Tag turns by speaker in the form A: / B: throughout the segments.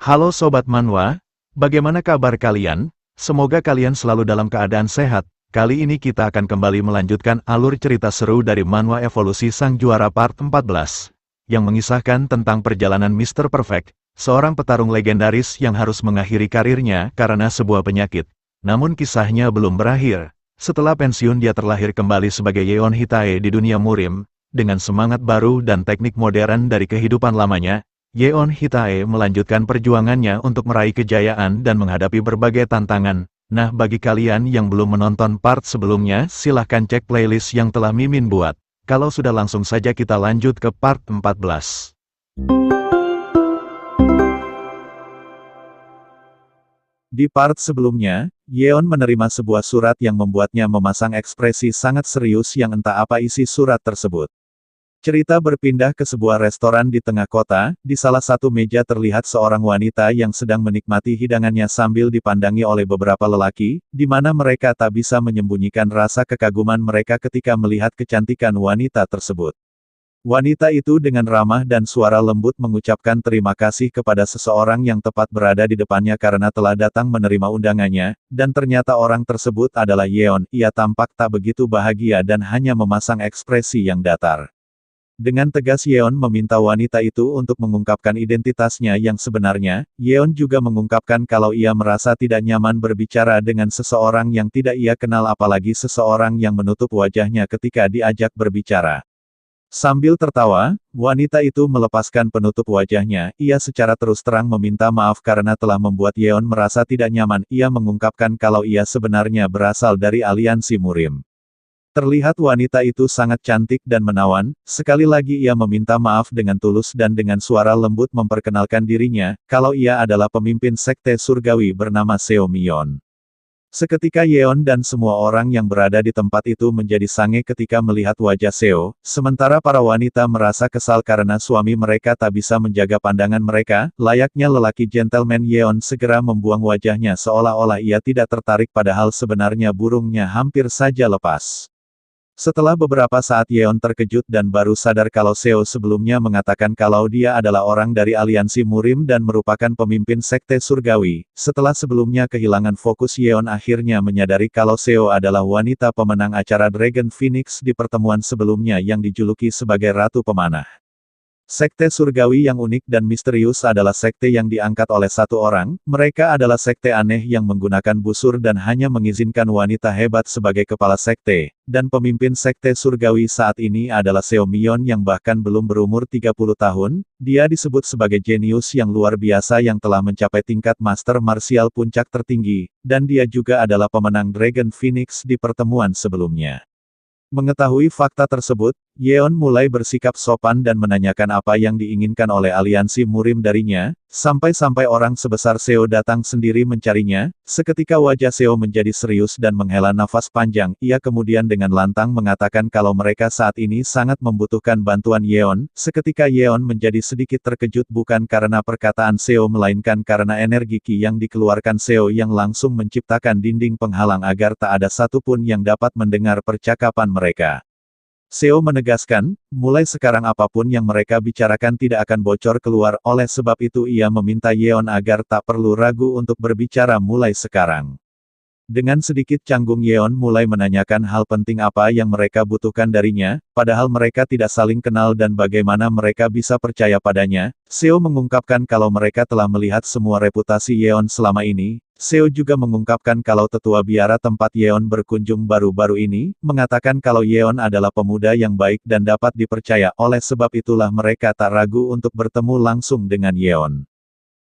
A: Halo Sobat Manhwa, bagaimana kabar kalian? Semoga kalian selalu dalam keadaan sehat. Kali ini kita akan kembali melanjutkan alur cerita seru dari Manhwa Evolusi Sang Juara Part 14, yang mengisahkan tentang perjalanan Mr. Perfect, seorang petarung legendaris yang harus mengakhiri karirnya karena sebuah penyakit. Namun kisahnya belum berakhir. Setelah pensiun dia terlahir kembali sebagai Yeon Hitae di dunia Murim, dengan semangat baru dan teknik modern dari kehidupan lamanya. Yeon Hitae melanjutkan perjuangannya untuk meraih kejayaan dan menghadapi berbagai tantangan. Nah, bagi kalian yang belum menonton part sebelumnya, silahkan cek playlist yang telah Mimin buat. Kalau sudah, langsung saja kita lanjut ke part 14. Di part sebelumnya, Yeon menerima sebuah surat yang membuatnya memasang ekspresi sangat serius yang entah apa isi surat tersebut. Cerita berpindah ke sebuah restoran di tengah kota. Di salah satu meja terlihat seorang wanita yang sedang menikmati hidangannya sambil dipandangi oleh beberapa lelaki, di mana mereka tak bisa menyembunyikan rasa kekaguman mereka ketika melihat kecantikan wanita tersebut. Wanita itu dengan ramah dan suara lembut mengucapkan terima kasih kepada seseorang yang tepat berada di depannya karena telah datang menerima undangannya, dan ternyata orang tersebut adalah Yeon. Ia tampak tak begitu bahagia dan hanya memasang ekspresi yang datar. Dengan tegas Yeon meminta wanita itu untuk mengungkapkan identitasnya yang sebenarnya. Yeon juga mengungkapkan kalau ia merasa tidak nyaman berbicara dengan seseorang yang tidak ia kenal, apalagi seseorang yang menutup wajahnya ketika diajak berbicara. Sambil tertawa, wanita itu melepaskan penutup wajahnya. Ia secara terus terang meminta maaf karena telah membuat Yeon merasa tidak nyaman. Ia mengungkapkan kalau ia sebenarnya berasal dari aliansi Murim. Terlihat wanita itu sangat cantik dan menawan. Sekali lagi ia meminta maaf dengan tulus dan dengan suara lembut memperkenalkan dirinya, kalau ia adalah pemimpin sekte surgawi bernama Seo Myeon. Seketika Yeon dan semua orang yang berada di tempat itu menjadi sange ketika melihat wajah Seo, sementara para wanita merasa kesal karena suami mereka tak bisa menjaga pandangan mereka. Layaknya lelaki gentleman, Yeon segera membuang wajahnya seolah-olah ia tidak tertarik, padahal sebenarnya burungnya hampir saja lepas. Setelah beberapa saat Yeon terkejut dan baru sadar kalau Seo sebelumnya mengatakan kalau dia adalah orang dari aliansi Murim dan merupakan pemimpin sekte surgawi. Setelah sebelumnya kehilangan fokus, Yeon akhirnya menyadari kalau Seo adalah wanita pemenang acara Dragon Phoenix di pertemuan sebelumnya yang dijuluki sebagai Ratu Pemanah. Sekte surgawi yang unik dan misterius adalah sekte yang diangkat oleh satu orang. Mereka adalah sekte aneh yang menggunakan busur dan hanya mengizinkan wanita hebat sebagai kepala sekte. Dan pemimpin sekte surgawi saat ini adalah Seo Myeon yang bahkan belum berumur 30 tahun. Dia disebut sebagai jenius yang luar biasa yang telah mencapai tingkat master martial puncak tertinggi. Dan dia juga adalah pemenang Dragon Phoenix di pertemuan sebelumnya. Mengetahui fakta tersebut, Yeon mulai bersikap sopan dan menanyakan apa yang diinginkan oleh aliansi Murim darinya, sampai-sampai orang sebesar Seo datang sendiri mencarinya. Seketika wajah Seo menjadi serius dan menghela nafas panjang. Ia kemudian dengan lantang mengatakan kalau mereka saat ini sangat membutuhkan bantuan Yeon. Seketika Yeon menjadi sedikit terkejut, bukan karena perkataan Seo melainkan karena energi ki yang dikeluarkan Seo yang langsung menciptakan dinding penghalang agar tak ada satupun yang dapat mendengar percakapan mereka. Seo menegaskan, mulai sekarang apapun yang mereka bicarakan tidak akan bocor keluar, oleh sebab itu ia meminta Yeon agar tak perlu ragu untuk berbicara mulai sekarang. Dengan sedikit canggung Yeon mulai menanyakan hal penting apa yang mereka butuhkan darinya, padahal mereka tidak saling kenal dan bagaimana mereka bisa percaya padanya. Seo mengungkapkan kalau mereka telah melihat semua reputasi Yeon selama ini. Seo juga mengungkapkan kalau tetua biara tempat Yeon berkunjung baru-baru ini, mengatakan kalau Yeon adalah pemuda yang baik dan dapat dipercaya, oleh sebab itulah mereka tak ragu untuk bertemu langsung dengan Yeon.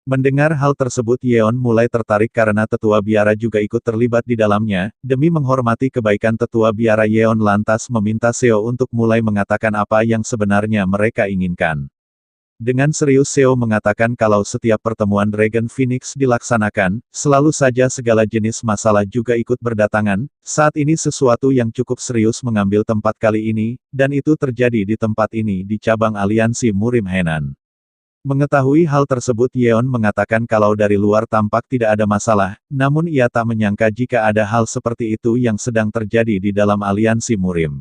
A: Mendengar hal tersebut Yeon mulai tertarik karena tetua biara juga ikut terlibat di dalamnya. Demi menghormati kebaikan tetua biara, Yeon lantas meminta Seo untuk mulai mengatakan apa yang sebenarnya mereka inginkan. Dengan serius Seo mengatakan kalau setiap pertemuan Dragon Phoenix dilaksanakan, selalu saja segala jenis masalah juga ikut berdatangan. Saat ini sesuatu yang cukup serius mengambil tempat kali ini, dan itu terjadi di tempat ini di cabang aliansi Murim Henan. Mengetahui hal tersebut Yeon mengatakan kalau dari luar tampak tidak ada masalah, namun ia tak menyangka jika ada hal seperti itu yang sedang terjadi di dalam aliansi Murim.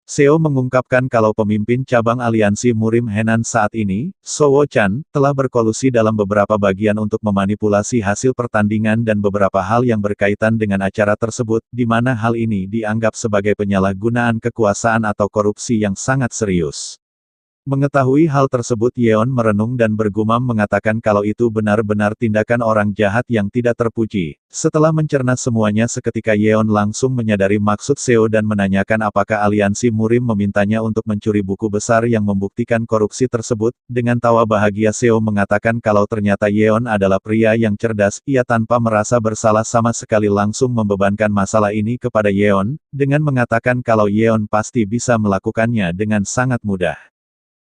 A: Seo mengungkapkan kalau pemimpin cabang aliansi Murim Henan saat ini, So Wo-chan, telah berkolusi dalam beberapa bagian untuk memanipulasi hasil pertandingan dan beberapa hal yang berkaitan dengan acara tersebut, di mana hal ini dianggap sebagai penyalahgunaan kekuasaan atau korupsi yang sangat serius. Mengetahui hal tersebut Yeon merenung dan bergumam mengatakan kalau itu benar-benar tindakan orang jahat yang tidak terpuji. Setelah mencerna semuanya seketika Yeon langsung menyadari maksud Seo dan menanyakan apakah aliansi Murim memintanya untuk mencuri buku besar yang membuktikan korupsi tersebut. Dengan tawa bahagia Seo mengatakan kalau ternyata Yeon adalah pria yang cerdas, ia tanpa merasa bersalah sama sekali langsung membebankan masalah ini kepada Yeon, dengan mengatakan kalau Yeon pasti bisa melakukannya dengan sangat mudah.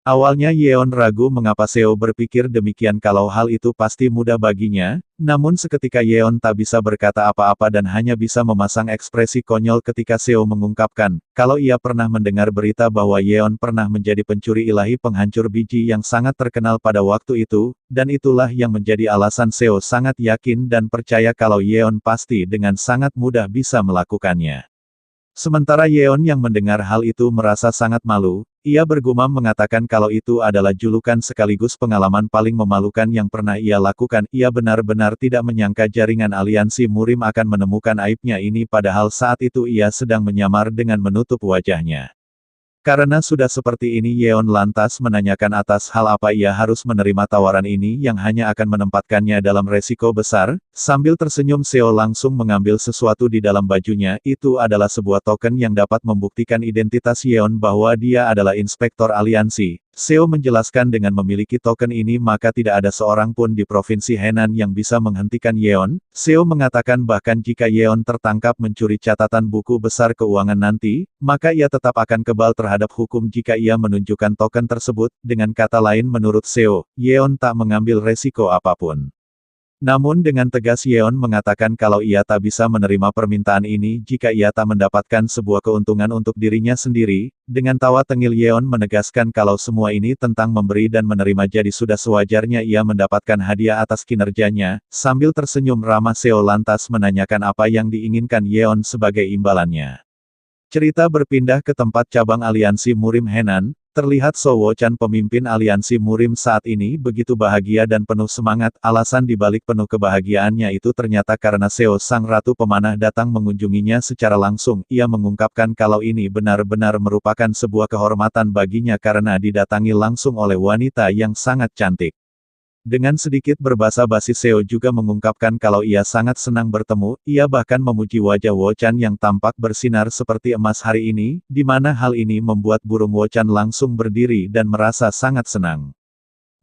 A: Awalnya Yeon ragu mengapa Seo berpikir demikian kalau hal itu pasti mudah baginya, namun seketika Yeon tak bisa berkata apa-apa dan hanya bisa memasang ekspresi konyol ketika Seo mengungkapkan, kalau ia pernah mendengar berita bahwa Yeon pernah menjadi pencuri ilahi penghancur biji yang sangat terkenal pada waktu itu, dan itulah yang menjadi alasan Seo sangat yakin dan percaya kalau Yeon pasti dengan sangat mudah bisa melakukannya. Sementara Yeon yang mendengar hal itu merasa sangat malu, ia bergumam mengatakan kalau itu adalah julukan sekaligus pengalaman paling memalukan yang pernah ia lakukan. Ia benar-benar tidak menyangka jaringan aliansi Murim akan menemukan aibnya ini padahal saat itu ia sedang menyamar dengan menutup wajahnya. Karena sudah seperti ini Yeon lantas menanyakan atas hal apa ia harus menerima tawaran ini yang hanya akan menempatkannya dalam resiko besar. Sambil tersenyum Seo langsung mengambil sesuatu di dalam bajunya, itu adalah sebuah token yang dapat membuktikan identitas Yeon bahwa dia adalah inspektor aliansi. Seo menjelaskan dengan memiliki token ini maka tidak ada seorang pun di provinsi Henan yang bisa menghentikan Yeon. Seo mengatakan bahkan jika Yeon tertangkap mencuri catatan buku besar keuangan nanti, maka ia tetap akan kebal terhadap hukum jika ia menunjukkan token tersebut. Dengan kata lain menurut Seo, Yeon tak mengambil resiko apapun. Namun dengan tegas Yeon mengatakan kalau ia tak bisa menerima permintaan ini jika ia tak mendapatkan sebuah keuntungan untuk dirinya sendiri. Dengan tawa tengil Yeon menegaskan kalau semua ini tentang memberi dan menerima jadi sudah sewajarnya ia mendapatkan hadiah atas kinerjanya. Sambil tersenyum ramah Seo lantas menanyakan apa yang diinginkan Yeon sebagai imbalannya. Cerita berpindah ke tempat cabang aliansi Murim Henan. Terlihat So Wo-chan pemimpin aliansi Murim saat ini begitu bahagia dan penuh semangat. Alasan dibalik penuh kebahagiaannya itu ternyata karena Seo sang ratu pemanah datang mengunjunginya secara langsung. Ia mengungkapkan kalau ini benar-benar merupakan sebuah kehormatan baginya karena didatangi langsung oleh wanita yang sangat cantik. Dengan sedikit berbasa-basi Seo juga mengungkapkan kalau ia sangat senang bertemu, ia bahkan memuji wajah Wo-chan yang tampak bersinar seperti emas hari ini, di mana hal ini membuat burung Wo-chan langsung berdiri dan merasa sangat senang.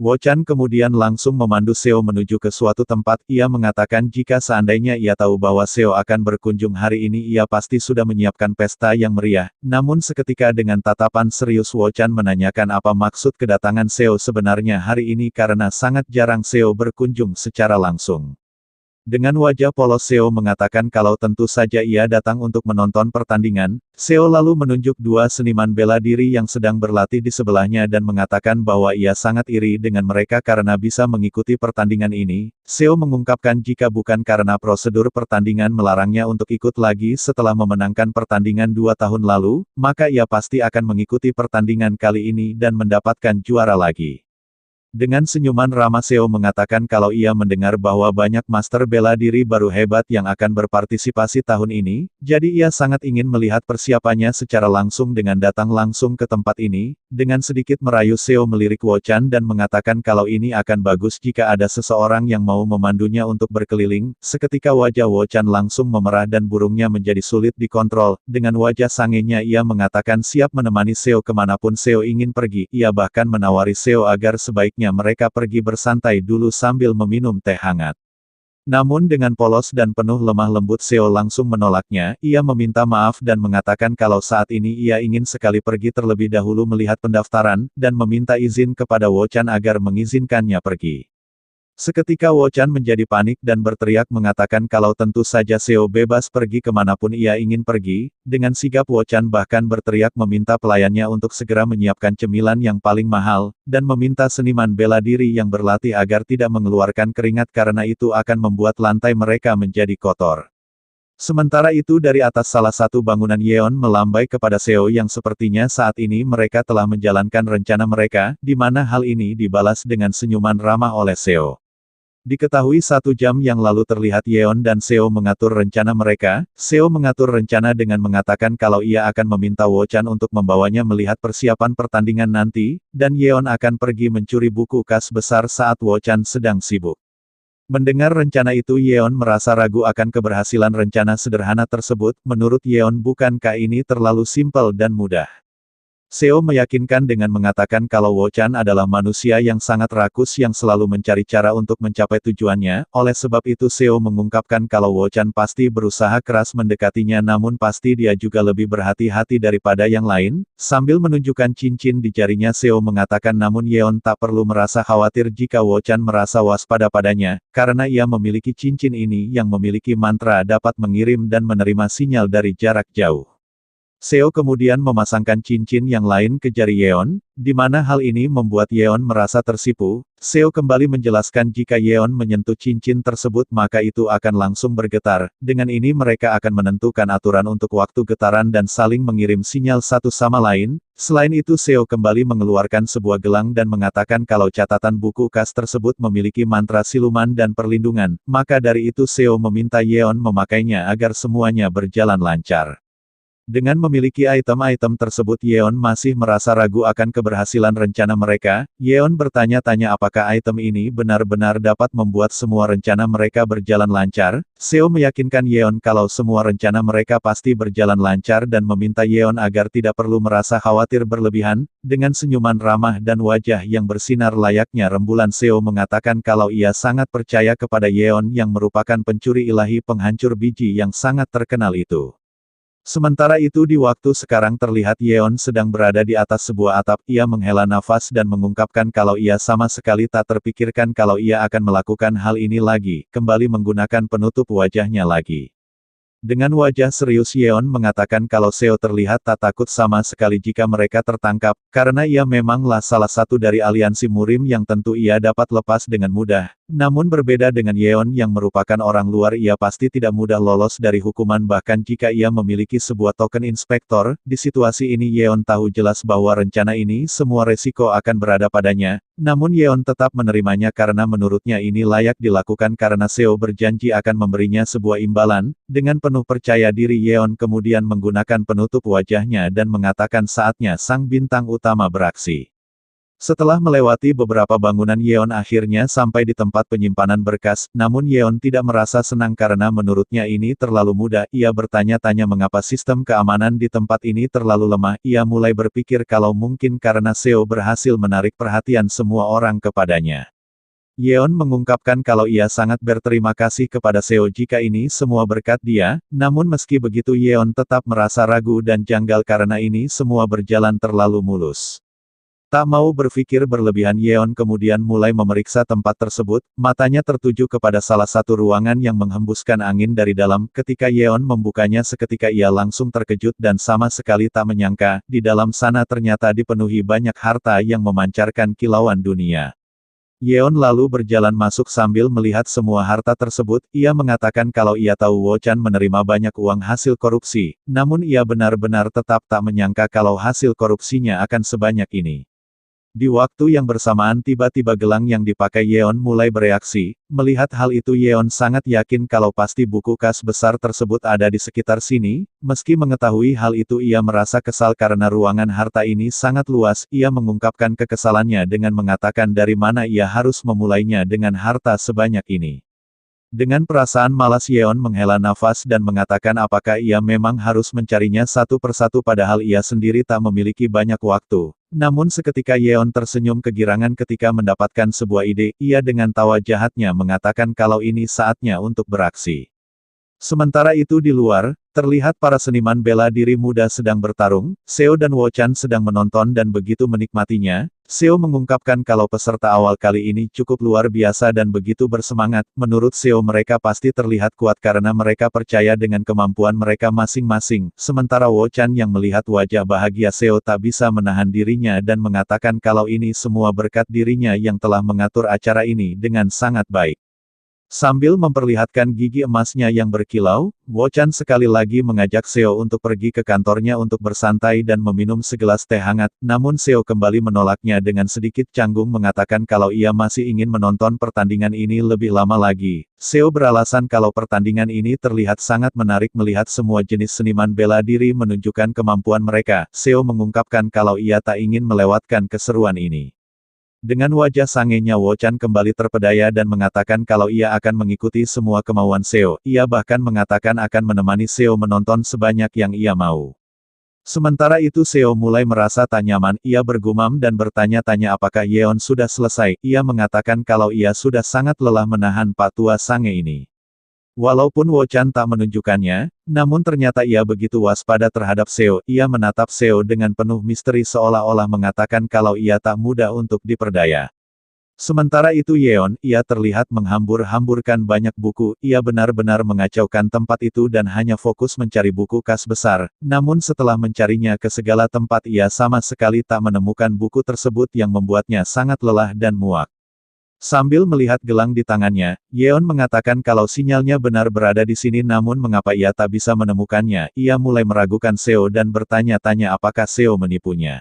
A: Wo-chan kemudian langsung memandu Seo menuju ke suatu tempat. Ia mengatakan jika seandainya ia tahu bahwa Seo akan berkunjung hari ini ia pasti sudah menyiapkan pesta yang meriah. Namun seketika dengan tatapan serius Wo-chan menanyakan apa maksud kedatangan Seo sebenarnya hari ini karena sangat jarang Seo berkunjung secara langsung. Dengan wajah polos Seo mengatakan kalau tentu saja ia datang untuk menonton pertandingan. Seo lalu menunjuk dua seniman bela diri yang sedang berlatih di sebelahnya dan mengatakan bahwa ia sangat iri dengan mereka karena bisa mengikuti pertandingan ini. Seo mengungkapkan jika bukan karena prosedur pertandingan melarangnya untuk ikut lagi setelah memenangkan pertandingan 2 tahun lalu, maka ia pasti akan mengikuti pertandingan kali ini dan mendapatkan juara lagi. Dengan senyuman ramah Seo mengatakan kalau ia mendengar bahwa banyak master bela diri baru hebat yang akan berpartisipasi tahun ini, jadi ia sangat ingin melihat persiapannya secara langsung dengan datang langsung ke tempat ini. Dengan sedikit merayu Seo melirik Wo-chan dan mengatakan kalau ini akan bagus jika ada seseorang yang mau memandunya untuk berkeliling. Seketika wajah Wo-chan langsung memerah dan burungnya menjadi sulit dikontrol. Dengan wajah sangenya ia mengatakan siap menemani Seo kemanapun Seo ingin pergi. Ia bahkan menawari Seo agar sebaiknya mereka pergi bersantai dulu sambil meminum teh hangat. Namun dengan polos dan penuh lemah lembut Seo langsung menolaknya. Ia meminta maaf dan mengatakan kalau saat ini ia ingin sekali pergi terlebih dahulu melihat pendaftaran, dan meminta izin kepada Wo-chan agar mengizinkannya pergi. Seketika Wo-chan menjadi panik dan berteriak mengatakan kalau tentu saja Seo bebas pergi kemanapun ia ingin pergi. Dengan sigap Wo-chan bahkan berteriak meminta pelayannya untuk segera menyiapkan cemilan yang paling mahal, dan meminta seniman bela diri yang berlatih agar tidak mengeluarkan keringat karena itu akan membuat lantai mereka menjadi kotor. Sementara itu dari atas salah satu bangunan Yeon melambai kepada Seo yang sepertinya saat ini mereka telah menjalankan rencana mereka, di mana hal ini dibalas dengan senyuman ramah oleh Seo. Diketahui 1 jam yang lalu terlihat Yeon dan Seo mengatur rencana mereka. Seo mengatur rencana dengan mengatakan kalau ia akan meminta Wo-chan untuk membawanya melihat persiapan pertandingan nanti, dan Yeon akan pergi mencuri buku kas besar saat Wo-chan sedang sibuk. Mendengar rencana itu Yeon merasa ragu akan keberhasilan rencana sederhana tersebut. Menurut Yeon bukankah ini terlalu simpel dan mudah? Seo meyakinkan dengan mengatakan kalau Wo-chan adalah manusia yang sangat rakus yang selalu mencari cara untuk mencapai tujuannya, oleh sebab itu Seo mengungkapkan kalau Wo-chan pasti berusaha keras mendekatinya namun pasti dia juga lebih berhati-hati daripada yang lain. Sambil menunjukkan cincin di jarinya Seo mengatakan namun Yeon tak perlu merasa khawatir jika Wo-chan merasa waspada padanya, karena ia memiliki cincin ini yang memiliki mantra dapat mengirim dan menerima sinyal dari jarak jauh. Seo kemudian memasangkan cincin yang lain ke jari Yeon, di mana hal ini membuat Yeon merasa tersipu. Seo kembali menjelaskan jika Yeon menyentuh cincin tersebut maka itu akan langsung bergetar. Dengan ini mereka akan menentukan aturan untuk waktu getaran dan saling mengirim sinyal satu sama lain. Selain itu Seo kembali mengeluarkan sebuah gelang dan mengatakan kalau catatan buku kas tersebut memiliki mantra siluman dan perlindungan, maka dari itu Seo meminta Yeon memakainya agar semuanya berjalan lancar. Dengan memiliki item-item tersebut Yeon masih merasa ragu akan keberhasilan rencana mereka. Yeon bertanya-tanya apakah item ini benar-benar dapat membuat semua rencana mereka berjalan lancar. Seo meyakinkan Yeon kalau semua rencana mereka pasti berjalan lancar dan meminta Yeon agar tidak perlu merasa khawatir berlebihan. Dengan senyuman ramah dan wajah yang bersinar layaknya rembulan Seo mengatakan kalau ia sangat percaya kepada Yeon yang merupakan pencuri ilahi penghancur biji yang sangat terkenal itu. Sementara itu di waktu sekarang terlihat Yeon sedang berada di atas sebuah atap. Ia menghela nafas dan mengungkapkan kalau ia sama sekali tak terpikirkan kalau ia akan melakukan hal ini lagi, kembali menggunakan penutup wajahnya lagi. Dengan wajah serius Yeon mengatakan kalau Seo terlihat tak takut sama sekali jika mereka tertangkap, karena ia memanglah salah satu dari aliansi murim yang tentu ia dapat lepas dengan mudah. Namun berbeda dengan Yeon yang merupakan orang luar ia pasti tidak mudah lolos dari hukuman bahkan jika ia memiliki sebuah token inspektor. Di situasi ini Yeon tahu jelas bahwa rencana ini semua resiko akan berada padanya, namun Yeon tetap menerimanya karena menurutnya ini layak dilakukan karena Seo berjanji akan memberinya sebuah imbalan. Dengan penuh percaya diri Yeon kemudian menggunakan penutup wajahnya dan mengatakan saatnya sang bintang utama beraksi. Setelah melewati beberapa bangunan Yeon akhirnya sampai di tempat penyimpanan berkas, namun Yeon tidak merasa senang karena menurutnya ini terlalu mudah. Ia bertanya-tanya mengapa sistem keamanan di tempat ini terlalu lemah. Ia mulai berpikir kalau mungkin karena Seo berhasil menarik perhatian semua orang kepadanya. Yeon mengungkapkan kalau ia sangat berterima kasih kepada Seo jika ini semua berkat dia, namun meski begitu Yeon tetap merasa ragu dan janggal karena ini semua berjalan terlalu mulus. Tak mau berpikir berlebihan Yeon kemudian mulai memeriksa tempat tersebut, matanya tertuju kepada salah satu ruangan yang menghembuskan angin dari dalam. Ketika Yeon membukanya seketika ia langsung terkejut dan sama sekali tak menyangka, di dalam sana ternyata dipenuhi banyak harta yang memancarkan kilauan dunia. Yeon lalu berjalan masuk sambil melihat semua harta tersebut. Ia mengatakan kalau ia tahu Wo-chan menerima banyak uang hasil korupsi, namun ia benar-benar tetap tak menyangka kalau hasil korupsinya akan sebanyak ini. Di waktu yang bersamaan tiba-tiba gelang yang dipakai Yeon mulai bereaksi. Melihat hal itu Yeon sangat yakin kalau pasti buku kas besar tersebut ada di sekitar sini. Meski mengetahui hal itu ia merasa kesal karena ruangan harta ini sangat luas. Ia mengungkapkan kekesalannya dengan mengatakan dari mana ia harus memulainya dengan harta sebanyak ini. Dengan perasaan malas Yeon menghela nafas dan mengatakan apakah ia memang harus mencarinya satu persatu padahal ia sendiri tak memiliki banyak waktu. Namun seketika Yeon tersenyum kegirangan ketika mendapatkan sebuah ide. Ia dengan tawa jahatnya mengatakan kalau ini saatnya untuk beraksi. Sementara itu di luar, terlihat para seniman bela diri muda sedang bertarung. Seo dan Wo-chan sedang menonton dan begitu menikmatinya. Seo mengungkapkan kalau peserta awal kali ini cukup luar biasa dan begitu bersemangat. Menurut Seo mereka pasti terlihat kuat karena mereka percaya dengan kemampuan mereka masing-masing. Sementara Wo-chan yang melihat wajah bahagia Seo tak bisa menahan dirinya dan mengatakan kalau ini semua berkat dirinya yang telah mengatur acara ini dengan sangat baik. Sambil memperlihatkan gigi emasnya yang berkilau, Wo-chan sekali lagi mengajak Seo untuk pergi ke kantornya untuk bersantai dan meminum segelas teh hangat, namun Seo kembali menolaknya dengan sedikit canggung mengatakan kalau ia masih ingin menonton pertandingan ini lebih lama lagi. Seo beralasan kalau pertandingan ini terlihat sangat menarik melihat semua jenis seniman bela diri menunjukkan kemampuan mereka. Seo mengungkapkan kalau ia tak ingin melewatkan keseruan ini. Dengan wajah sangenya Wo-chan kembali terpedaya dan mengatakan kalau ia akan mengikuti semua kemauan Seo. Ia bahkan mengatakan akan menemani Seo menonton sebanyak yang ia mau. Sementara itu Seo mulai merasa tak nyaman, ia bergumam dan bertanya-tanya apakah Yeon sudah selesai. Ia mengatakan kalau ia sudah sangat lelah menahan Pak Tua Sange ini. Walaupun Wo-chan tak menunjukkannya, namun ternyata ia begitu waspada terhadap Seo. Ia menatap Seo dengan penuh misteri seolah-olah mengatakan kalau ia tak mudah untuk diperdaya. Sementara itu Yeon, ia terlihat menghambur-hamburkan banyak buku, ia benar-benar mengacaukan tempat itu dan hanya fokus mencari buku kas besar, namun setelah mencarinya ke segala tempat ia sama sekali tak menemukan buku tersebut yang membuatnya sangat lelah dan muak. Sambil melihat gelang di tangannya, Yeon mengatakan kalau sinyalnya benar berada di sini namun mengapa ia tak bisa menemukannya. Ia mulai meragukan Seo dan bertanya-tanya apakah Seo menipunya.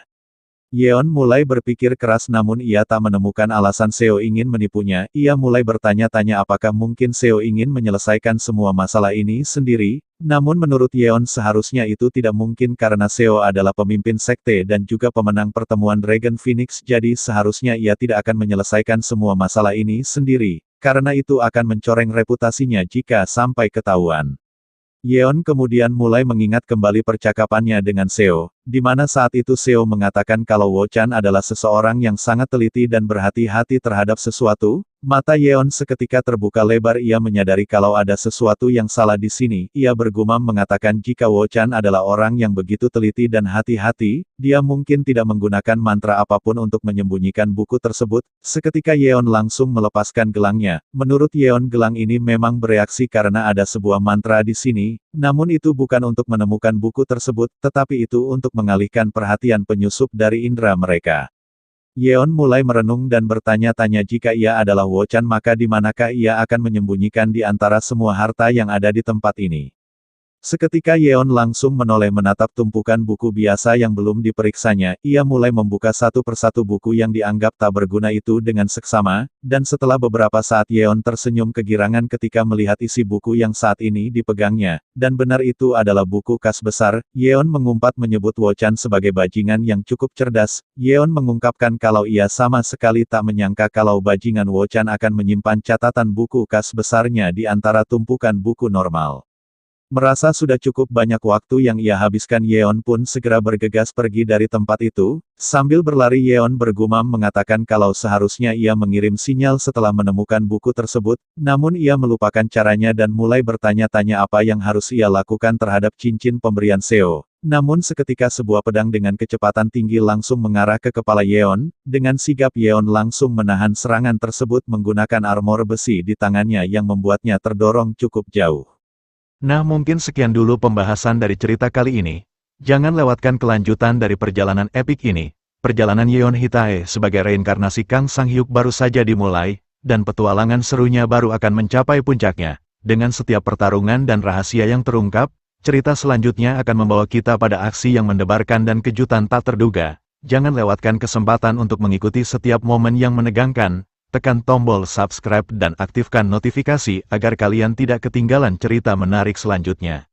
A: Yeon mulai berpikir keras namun ia tak menemukan alasan Seo ingin menipunya. Ia mulai bertanya-tanya apakah mungkin Seo ingin menyelesaikan semua masalah ini sendiri. Namun menurut Yeon seharusnya itu tidak mungkin karena Seo adalah pemimpin sekte dan juga pemenang pertemuan Dragon Phoenix jadi seharusnya ia tidak akan menyelesaikan semua masalah ini sendiri, karena itu akan mencoreng reputasinya jika sampai ketahuan. Yeon kemudian mulai mengingat kembali percakapannya dengan Seo, di mana saat itu Seo mengatakan kalau Wo-chan adalah seseorang yang sangat teliti dan berhati-hati terhadap sesuatu. Mata Yeon seketika terbuka lebar ia menyadari kalau ada sesuatu yang salah di sini. Ia bergumam mengatakan jika Wo-chan adalah orang yang begitu teliti dan hati-hati, dia mungkin tidak menggunakan mantra apapun untuk menyembunyikan buku tersebut. Seketika Yeon langsung melepaskan gelangnya. Menurut Yeon gelang ini memang bereaksi karena ada sebuah mantra di sini, namun itu bukan untuk menemukan buku tersebut, tetapi itu untuk mengalihkan perhatian penyusup dari indera mereka. Yeon mulai merenung dan bertanya-tanya jika ia adalah Wo-chan maka di manakah ia akan menyembunyikan di antara semua harta yang ada di tempat ini. Seketika Yeon langsung menoleh menatap tumpukan buku biasa yang belum diperiksanya, ia mulai membuka satu persatu buku yang dianggap tak berguna itu dengan seksama, dan setelah beberapa saat Yeon tersenyum kegirangan ketika melihat isi buku yang saat ini dipegangnya, dan benar itu adalah buku kas besar. Yeon mengumpat menyebut Wo-chan sebagai bajingan yang cukup cerdas. Yeon mengungkapkan kalau ia sama sekali tak menyangka kalau bajingan Wo-chan akan menyimpan catatan buku kas besarnya di antara tumpukan buku normal. Merasa sudah cukup banyak waktu yang ia habiskan Yeon pun segera bergegas pergi dari tempat itu. Sambil berlari Yeon bergumam mengatakan kalau seharusnya ia mengirim sinyal setelah menemukan buku tersebut, namun ia melupakan caranya dan mulai bertanya-tanya apa yang harus ia lakukan terhadap cincin pemberian Seo. Namun seketika sebuah pedang dengan kecepatan tinggi langsung mengarah ke kepala Yeon, dengan sigap Yeon langsung menahan serangan tersebut menggunakan armor besi di tangannya yang membuatnya terdorong cukup jauh.
B: Nah mungkin sekian dulu pembahasan dari cerita kali ini. Jangan lewatkan kelanjutan dari perjalanan epik ini. Perjalanan Yeon Hitae sebagai reinkarnasi Kang Sang-hyuk baru saja dimulai, dan petualangan serunya baru akan mencapai puncaknya. Dengan setiap pertarungan dan rahasia yang terungkap, cerita selanjutnya akan membawa kita pada aksi yang mendebarkan dan kejutan tak terduga. Jangan lewatkan kesempatan untuk mengikuti setiap momen yang menegangkan. Tekan tombol subscribe dan aktifkan notifikasi agar kalian tidak ketinggalan cerita menarik selanjutnya.